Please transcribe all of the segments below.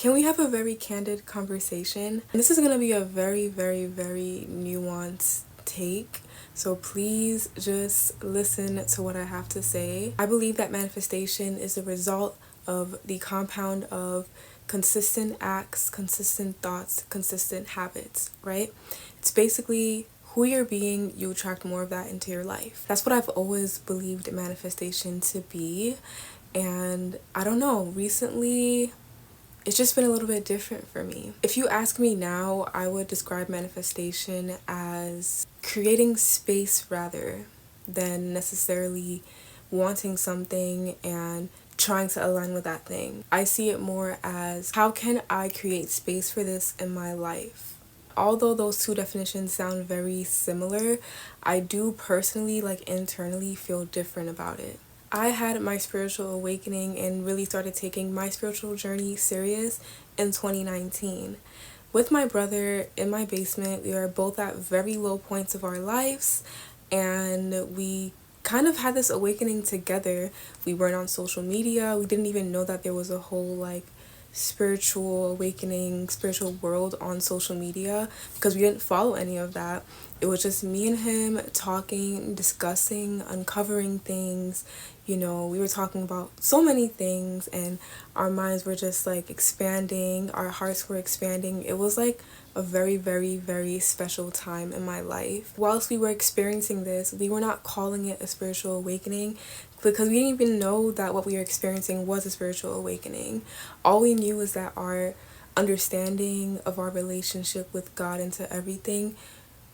Can we have a very candid conversation? And this is going to be a very, very, very nuanced take. So please just listen to what I have to say. I believe that manifestation is the result of the compound of consistent acts, consistent thoughts, consistent habits, right? It's basically who you're being, you attract more of that into your life. That's what I've always believed manifestation to be. And I don't know, recently it's just been a little bit different for me. If you ask me now, I would describe manifestation as creating space rather than necessarily wanting something and trying to align with that thing. I see it more as how can I create space for this in my life? Although those two definitions sound very similar, I do personally, like internally, feel different about it. I had my spiritual awakening and really started taking my spiritual journey serious in 2019. With my brother in my basement, we are both at very low points of our lives, and we kind of had this awakening together. We weren't on social media. We didn't even know that there was a whole spiritual awakening, spiritual world on social media because we didn't follow any of that. It was just me and him talking, discussing, uncovering things. We were talking about so many things and our minds were just expanding, our hearts were expanding. It was a very, very, very special time in my life. Whilst we were experiencing this, we were not calling it a spiritual awakening because we didn't even know that what we were experiencing was a spiritual awakening. All we knew was that our understanding of our relationship with God and to everything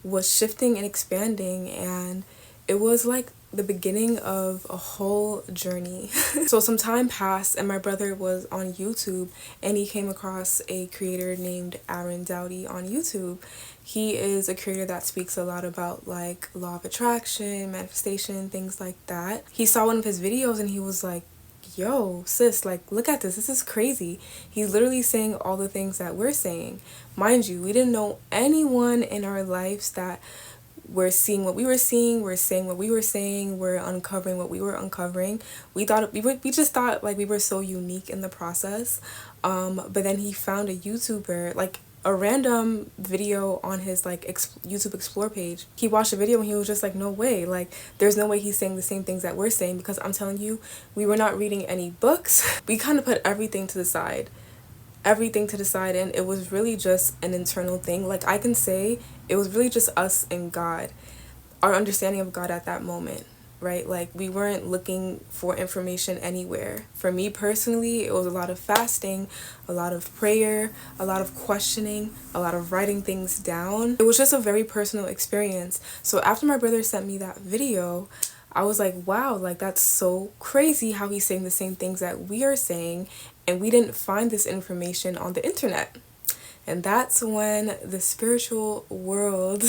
was shifting and expanding, and it was like the beginning of a whole journey. So some time passed and my brother was on YouTube and he came across a creator named Aaron Doughty on YouTube. He is a creator that speaks a lot about law of attraction, manifestation, things like that. He saw one of his videos and he was like, yo, sis, look at this. This is crazy. He's literally saying all the things that we're saying. Mind you, we didn't know anyone in our lives that we're seeing what we were seeing, we're saying what we were saying, we're uncovering what we were uncovering. We just thought we were so unique in the process. But then he found a YouTuber, a random video on his YouTube Explore page. He watched a video and he was just like, no way, there's no way he's saying the same things that we're saying, because I'm telling you, we were not reading any books. We kind of put everything to the side, and it was really just an internal thing. I can say it was really just us and God, our understanding of God at that moment, right? We weren't looking for information anywhere. For me personally, it was a lot of fasting, a lot of prayer, a lot of questioning, a lot of writing things down. It was just a very personal experience. So after my brother sent me that video, I was like, wow, that's so crazy how he's saying the same things that we are saying, and we didn't find this information on the internet. And that's when the spiritual world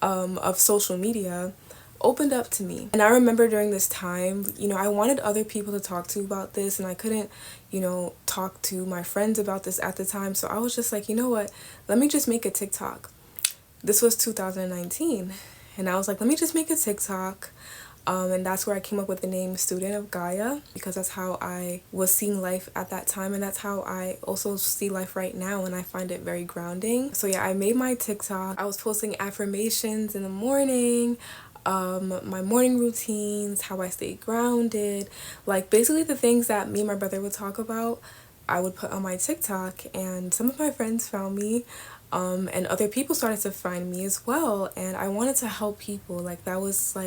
of social media opened up to me. And I remember during this time, I wanted other people to talk to about this, and I couldn't, talk to my friends about this at the time. So I was just like, you know what, let me just make a TikTok. This was 2019. And I was like, let me just make a TikTok. And that's where I came up with the name Student of Gaia, because that's how I was seeing life at that time, and that's how I also see life right now, and I find it very grounding. So yeah, I made my TikTok. I was posting affirmations in the morning, my morning routines, how I stay grounded, basically the things that me and my brother would talk about, I would put on my TikTok, and some of my friends found me. And other people started to find me as well, and I wanted to help people. That was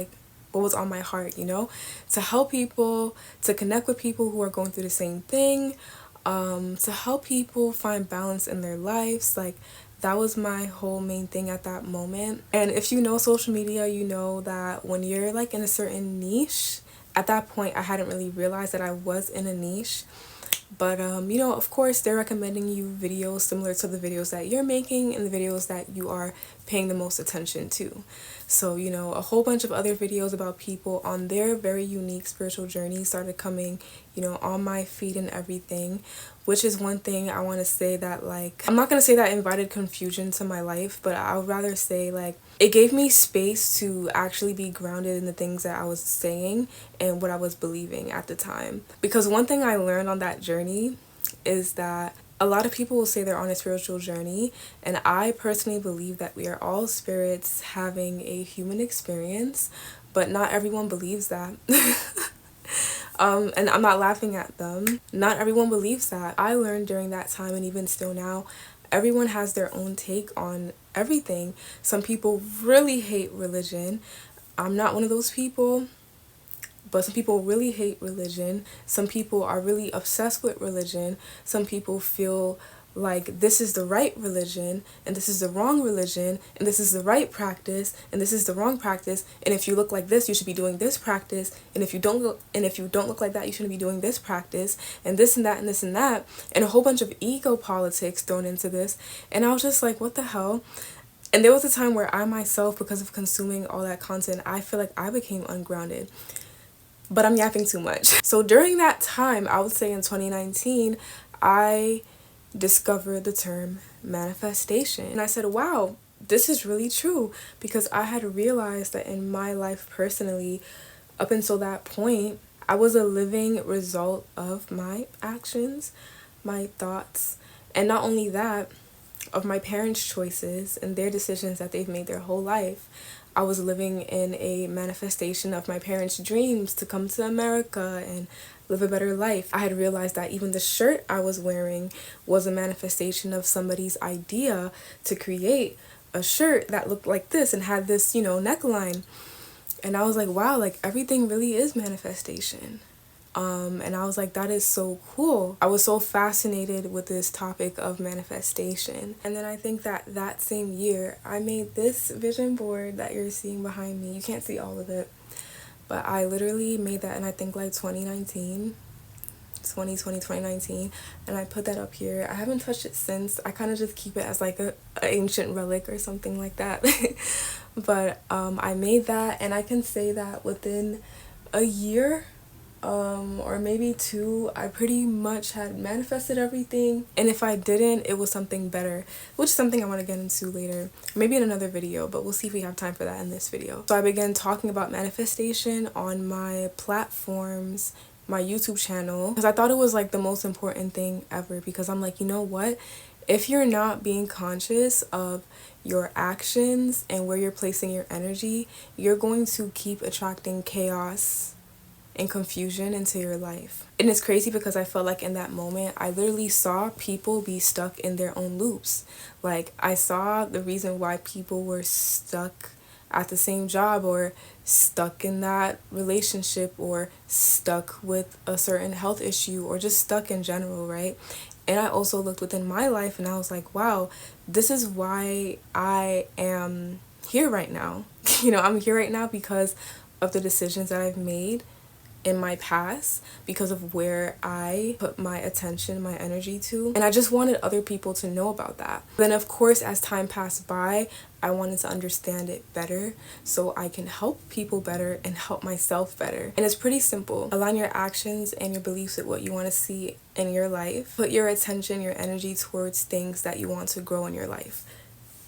what was on my heart, to help people, to connect with people who are going through the same thing, to help people find balance in their lives. That was my whole main thing at that moment. And if you know social media, you know that when you're in a certain niche, at that point I hadn't really realized that I was in a niche. But, of course, they're recommending you videos similar to the videos that you're making and the videos that you are paying the most attention to. So, a whole bunch of other videos about people on their very unique spiritual journey started coming, on my feed and everything, which is one thing I want to say that, I'm not going to say that invited confusion to my life, but I would rather say, it gave me space to actually be grounded in the things that I was saying and what I was believing at the time. Because one thing I learned on that journey is that A lot of people will say they're on a spiritual journey, and I personally believe that we are all spirits having a human experience, but not everyone believes that. And I'm not laughing at them. Not everyone believes that. I learned during that time, and even still now, everyone has their own take on everything. Some people really hate religion. I'm not one of those people, but some people really hate religion. Some people are really obsessed with religion. Some people feel like this is the right religion and this is the wrong religion and this is the right practice and this is the wrong practice, and if you look like this you should be doing this practice, and if you don't look like that you shouldn't be doing this practice, and this and that and this and that, and a whole bunch of ego politics thrown into this. And I was just like, what the hell? And there was a time where I myself, because of consuming all that content, I feel like I became ungrounded. But I'm yapping too much. So during that time, I would say in 2019, I discovered the term manifestation. And I said, wow, this is really true, because I had realized that in my life personally, up until that point, I was a living result of my actions, my thoughts, and not only that, of my parents' choices and their decisions that they've made their whole life. I was living in a manifestation of my parents' dreams to come to America and live a better life. I had realized that even the shirt I was wearing was a manifestation of somebody's idea to create a shirt that looked like this and had this, neckline. And I was like, wow, like everything really is manifestation. And I was like, that is so cool. I was so fascinated with this topic of manifestation. And then I think that same year, I made this vision board that you're seeing behind me. You can't see all of it, but I literally made that in, I think, like 2019, and I put that up here. I haven't touched it since. I kind of just keep it as like a ancient relic or something like that. But I made that, and I can say that within a year, or maybe 2, I pretty much had manifested everything. And if I didn't, it was something better, which is something I want to get into later, maybe in another video, but we'll see if we have time for that in this video. So I began talking about manifestation on my platforms, my YouTube channel, because I thought it was like the most important thing ever, because I'm like, you know what? If you're not being conscious of your actions and where you're placing your energy, you're going to keep attracting chaos and confusion into your life. And it's crazy because I felt like in that moment, I literally saw people be stuck in their own loops. Like, I saw the reason why people were stuck at the same job, or stuck in that relationship, or stuck with a certain health issue, or just stuck in general, right? And I also looked within my life and I was like, wow, this is why I am here right now. I'm here right now because of the decisions that I've made in my past, because of where I put my attention, my energy to. And I just wanted other people to know about that. Then of course, as time passed by, I wanted to understand it better so I can help people better and help myself better. And it's pretty simple. Align your actions and your beliefs with what you want to see in your life. Put your attention, your energy towards things that you want to grow in your life.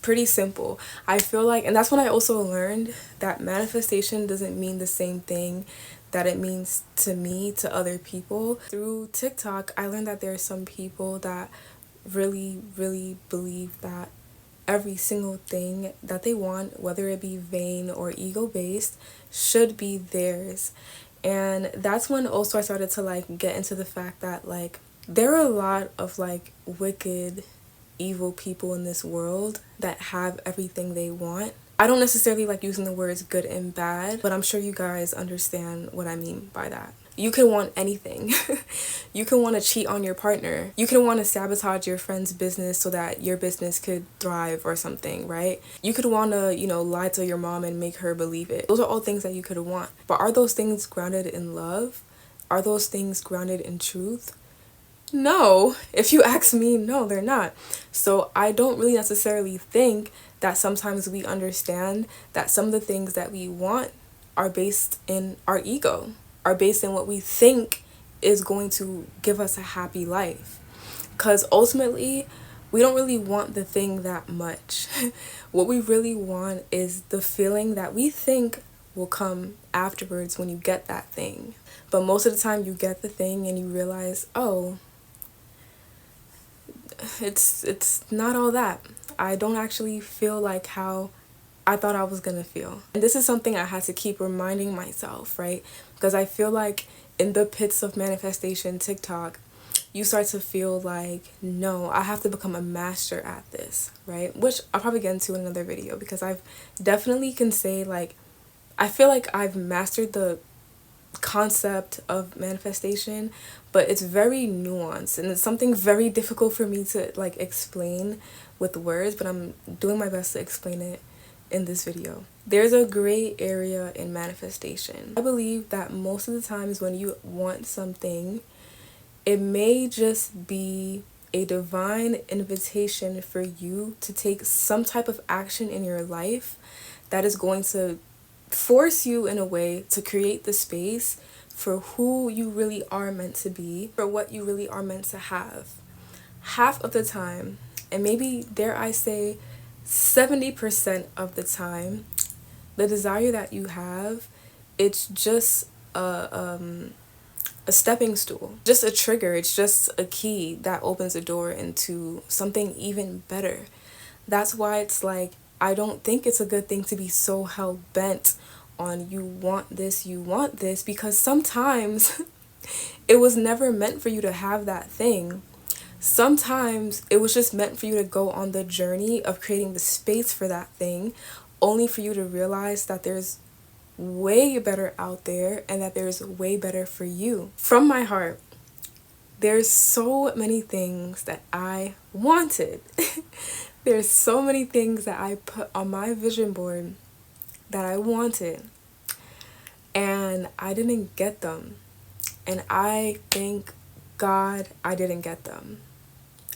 Pretty simple. I feel like, and that's when I also learned that manifestation doesn't mean the same thing that it means to me to other people. Through TikTok, I learned that there are some people that really, really believe that every single thing that they want, whether it be vain or ego-based, should be theirs. And that's when also I started to like get into the fact that like there are a lot of like wicked, evil people in this world that have everything they want. I don't necessarily like using the words good and bad, but I'm sure you guys understand what I mean by that. You can want anything. You can want to cheat on your partner. You can want to sabotage your friend's business so that your business could thrive or something, right? You could want to, lie to your mom and make her believe it. Those are all things that you could want. But are those things grounded in love? Are those things grounded in truth? No. If you ask me, no, they're not. So I don't really necessarily think that sometimes we understand that some of the things that we want are based in our ego, are based in what we think is going to give us a happy life. Because ultimately, we don't really want the thing that much. What we really want is the feeling that we think will come afterwards when you get that thing. But most of the time you get the thing and you realize, oh, it's not all that. I don't actually feel like how I thought I was gonna feel. And this is something I had to keep reminding myself, right? Because I feel like in the pits of manifestation TikTok, you start to feel like, no, I have to become a master at this, right? Which I'll probably get into in another video, because I've definitely can say like, I feel like I've mastered the concept of manifestation, but it's very nuanced and it's something very difficult for me to like explain with words, but I'm doing my best to explain it in this video. There's a gray area in manifestation. I believe that most of the times when you want something, it may just be a divine invitation for you to take some type of action in your life that is going to force you in a way to create the space for who you really are meant to be, for what you really are meant to have. Half of the time, and maybe dare I say 70% of the time, the desire that you have, it's just a stepping stool, just a trigger. It's just a key that opens a door into something even better. That's why it's like, I don't think it's a good thing to be so hell-bent on you want this, because sometimes it was never meant for you to have that thing. Sometimes it was just meant for you to go on the journey of creating the space for that thing, only for you to realize that there's way better out there and that there's way better for you. From my heart, there's so many things that I wanted. There's so many things that I put on my vision board that I wanted, and I didn't get them. And I thank God I didn't get them.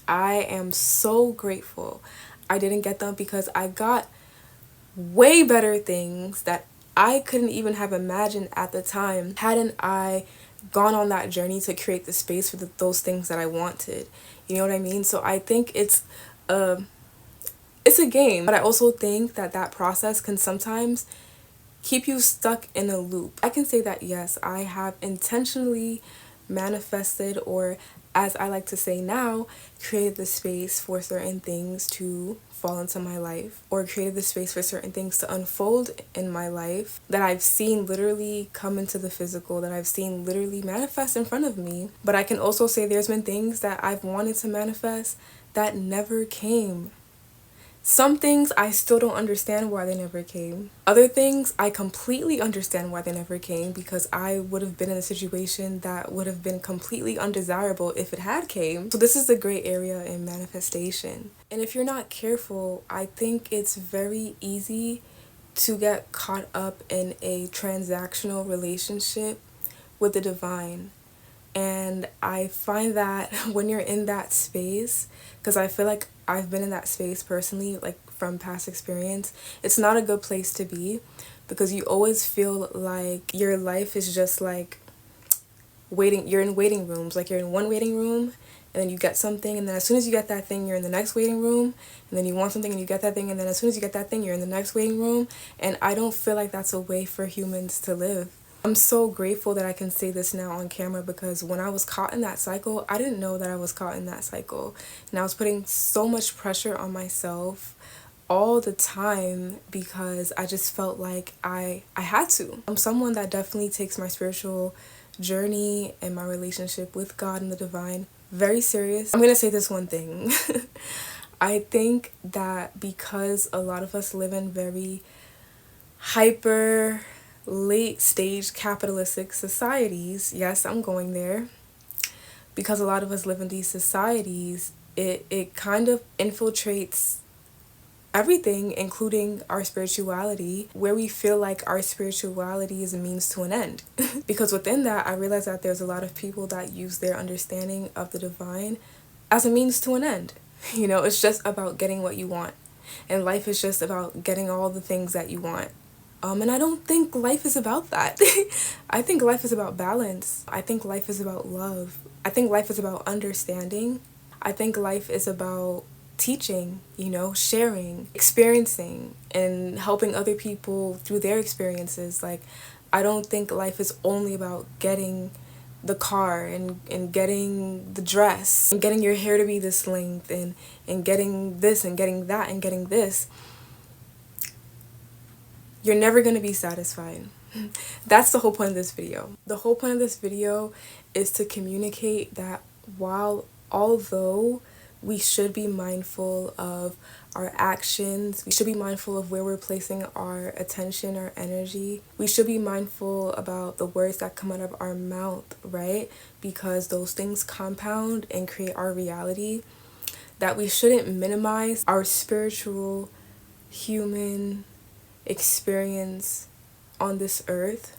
I am so grateful I didn't get them, because I got way better things that I couldn't even have imagined at the time, hadn't I gone on that journey to create the space for those things that I wanted. You know what I mean? So I think it's a game, but I also think that that process can sometimes keep you stuck in a loop. I can say that yes, I have intentionally manifested, or as I like to say now, created the space for certain things to fall into my life, or created the space for certain things to unfold in my life that I've seen literally come into the physical, that I've seen literally manifest in front of me. But I can also say there's been things that I've wanted to manifest that never came. Some things I still don't understand why they never came. Other things I completely understand why they never came, because I would have been in a situation that would have been completely undesirable if it had came. So this is the gray area in manifestation. And if you're not careful, I think it's very easy to get caught up in a transactional relationship with the divine. And I find that when you're in that space, because I feel like I've been in that space personally, like from past experience, it's not a good place to be, because you always feel like your life is just like waiting. You're in waiting rooms, like you're in one waiting room and then you get something, and then as soon as you get that thing, you're in the next waiting room, and then you want something and you get that thing, and then as soon as you get that thing, you're in the next waiting room. And I don't feel like that's a way for humans to live. I'm so grateful that I can say this now on camera, because when I was caught in that cycle, I didn't know that I was caught in that cycle. And I was putting so much pressure on myself all the time, because I just felt like I had to. I'm someone that definitely takes my spiritual journey and my relationship with God and the divine very serious. I'm gonna say this one thing. I think that because a lot of us live in very hyper late stage capitalistic societies, yes, I'm going there, because a lot of us live in these societies, it kind of infiltrates everything, including our spirituality, where we feel like our spirituality is a means to an end. Because within that, I realize that there's a lot of people that use their understanding of the divine as a means to an end. You know, it's just about getting what you want, and life is just about getting all the things that you want. And I don't think life is about that. I think life is about balance. I think life is about love. I think life is about understanding. I think life is about teaching, you know, sharing, experiencing, and helping other people through their experiences. Like, I don't think life is only about getting the car and getting the dress and getting your hair to be this length and getting this and getting that and getting this, you're never going to be satisfied. That's the whole point of this video. The whole point of this video is to communicate that although we should be mindful of our actions, we should be mindful of where we're placing our attention, our energy. We should be mindful about the words that come out of our mouth, right? Because those things compound and create our reality. That we shouldn't minimize our spiritual, human experience on this earth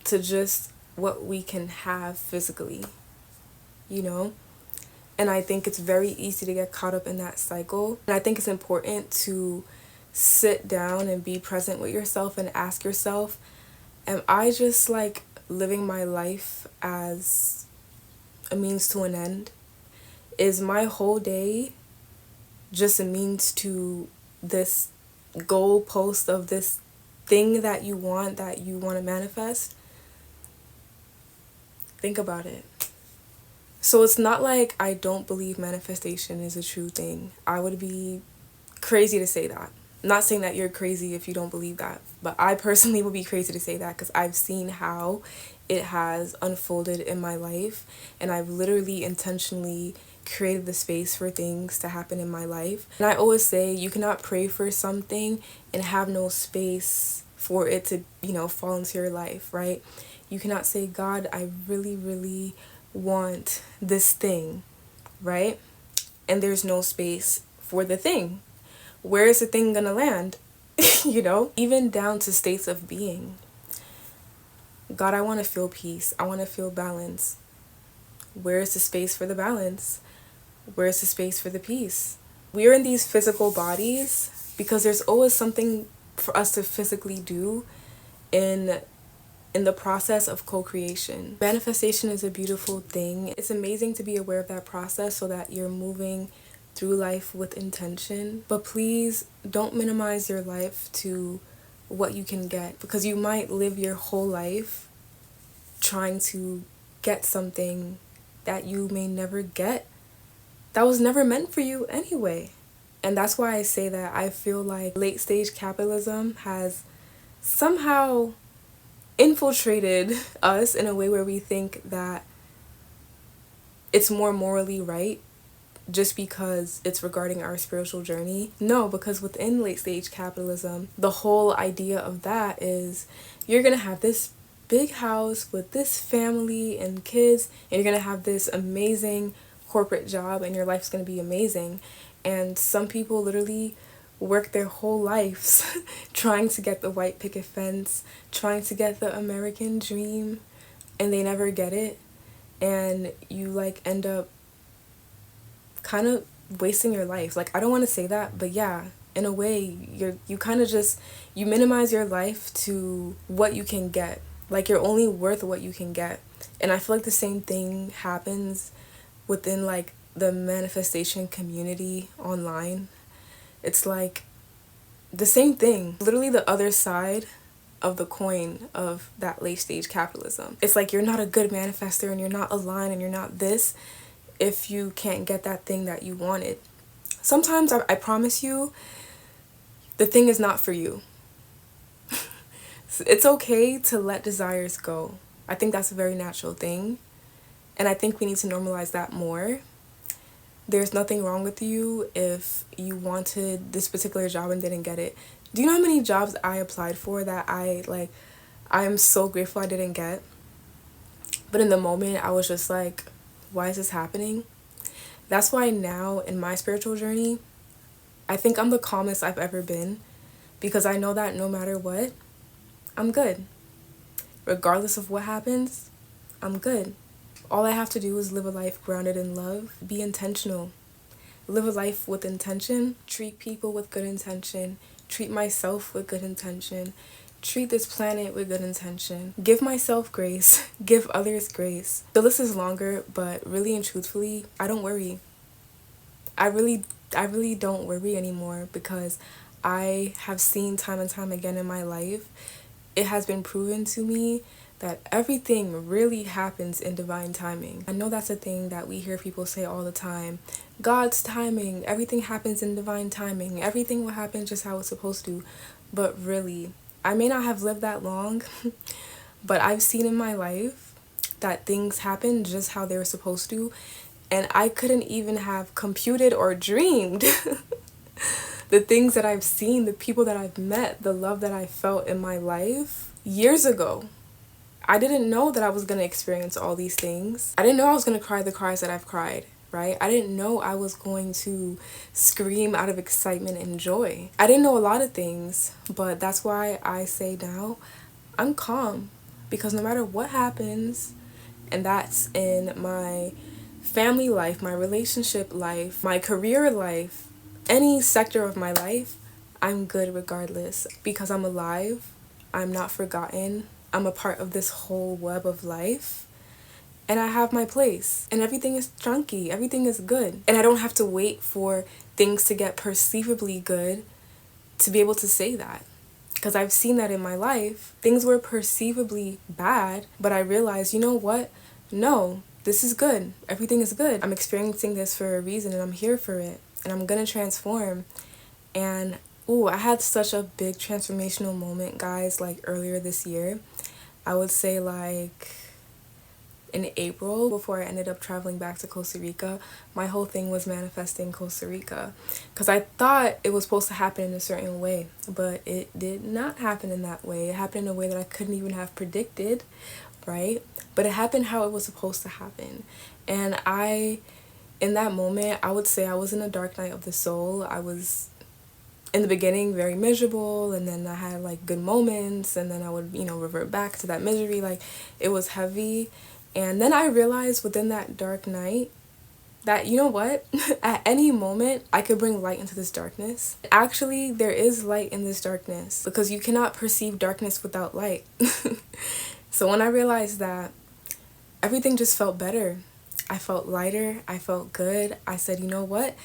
to just what we can have physically, you know? And I think it's very easy to get caught up in that cycle. And I think it's important to sit down and be present with yourself and ask yourself, am I just like living my life as a means to an end? Is my whole day just a means to this goalpost of this thing that you want to manifest? Think about it. So it's not like I don't believe manifestation is a true thing. I would be crazy to say that. I'm not saying that you're crazy if you don't believe that, but I personally would be crazy to say that because I've seen how it has unfolded in my life, and I've literally intentionally created the space for things to happen in my life. And I always say you cannot pray for something and have no space for it to, fall into your life, right? You cannot say, God, I really, really want this thing, right? And there's no space for the thing. Where is the thing gonna land? Even down to states of being. God, I want to feel peace. I want to feel balance. Where is the space for the balance? Where is the space for the peace? We are in these physical bodies because there's always something for us to physically do in the process of co-creation. Manifestation is a beautiful thing. It's amazing to be aware of that process so that you're moving through life with intention. But please don't minimize your life to what you can get, because you might live your whole life trying to get something that you may never get, that was never meant for you anyway. And that's why I say that I feel like late stage capitalism has somehow infiltrated us in a way where we think that it's more morally right just because it's regarding our spiritual journey. No, because within late stage capitalism, the whole idea of that is you're gonna have this big house with this family and kids, and you're gonna have this amazing corporate job, and your life's gonna be amazing. And some people literally work their whole lives trying to get the white picket fence, trying to get the American dream, and they never get it. And you end up kind of wasting your life. I don't want to say that, but yeah, in a way, you kind of just, you minimize your life to what you can get. You're only worth what you can get. And I feel like the same thing happens within the manifestation community online. It's the same thing, literally the other side of the coin of that late stage capitalism. It's you're not a good manifester and you're not aligned and you're not this if you can't get that thing that you wanted. Sometimes I promise you the thing is not for you. It's okay to let desires go. I think that's a very natural thing, and I think we need to normalize that more. There's nothing wrong with you if you wanted this particular job and didn't get it. Do you know how many jobs I applied for that I'm so grateful I didn't get? But in the moment, I was just why is this happening? That's why now in my spiritual journey, I think I'm the calmest I've ever been, because I know that no matter what, I'm good. Regardless of what happens, I'm good. All I have to do is live a life grounded in love, be intentional, live a life with intention, treat people with good intention, treat myself with good intention, treat this planet with good intention, give myself grace, give others grace. The list is longer, but really and truthfully, I don't worry. I really don't worry anymore, because I have seen time and time again in my life, it has been proven to me that everything really happens in divine timing. I know that's a thing that we hear people say all the time. God's timing, everything happens in divine timing. Everything will happen just how it's supposed to. But really, I may not have lived that long, but I've seen in my life that things happen just how they were supposed to. And I couldn't even have computed or dreamed the things that I've seen, the people that I've met, the love that I felt in my life years ago. I didn't know that I was going to experience all these things. I didn't know I was going to cry the cries that I've cried, right? I didn't know I was going to scream out of excitement and joy. I didn't know a lot of things, but that's why I say now I'm calm, because no matter what happens, and that's in my family life, my relationship life, my career life, any sector of my life, I'm good regardless, because I'm alive, I'm not forgotten, I'm a part of this whole web of life, and I have my place, and everything is chunky, everything is good, and I don't have to wait for things to get perceivably good to be able to say that. Because I've seen that in my life. Things were perceivably bad, but I realized, you know what? No, this is good. Everything is good. I'm experiencing this for a reason, and I'm here for it. And I'm gonna transform. And, ooh, I had such a big transformational moment, guys, like earlier this year. I would say like in April, before I ended up traveling back to Costa Rica. My whole thing was manifesting Costa Rica, because I thought it was supposed to happen in a certain way, but it did not happen in that way. It happened in a way that I couldn't even have predicted, right? But it happened how it was supposed to happen. And in that moment, I would say I was in a dark night of the soul. I was in the beginning very miserable, and then I had like good moments, and then I would, revert back to that misery. Like, it was heavy. And then I realized within that dark night that, you know what, at any moment I could bring light into this darkness. Actually, there is light in this darkness, because you cannot perceive darkness without light. So when I realized that, everything just felt better. I felt lighter, I felt good. I said, you know what,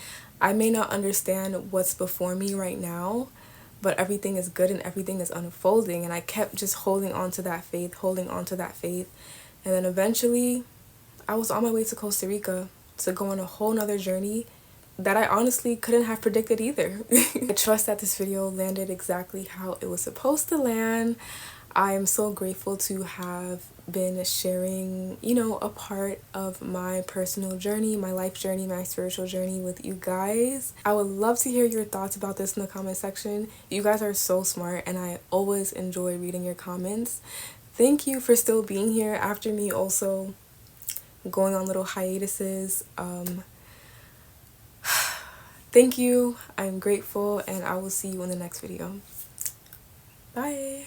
I may not understand what's before me right now, but everything is good and everything is unfolding. And I kept just holding on to that faith, holding on to that faith. And then eventually, I was on my way to Costa Rica to go on a whole nother journey that I honestly couldn't have predicted either. I trust that this video landed exactly how it was supposed to land. I am so grateful to have been sharing, a part of my personal journey, my life journey, my spiritual journey with you guys. I would love to hear your thoughts about this in the comment section. You guys are so smart, and I always enjoy reading your comments. Thank you for still being here after me also going on little hiatuses. Thank you. I'm grateful, and I will see you in the next video. Bye.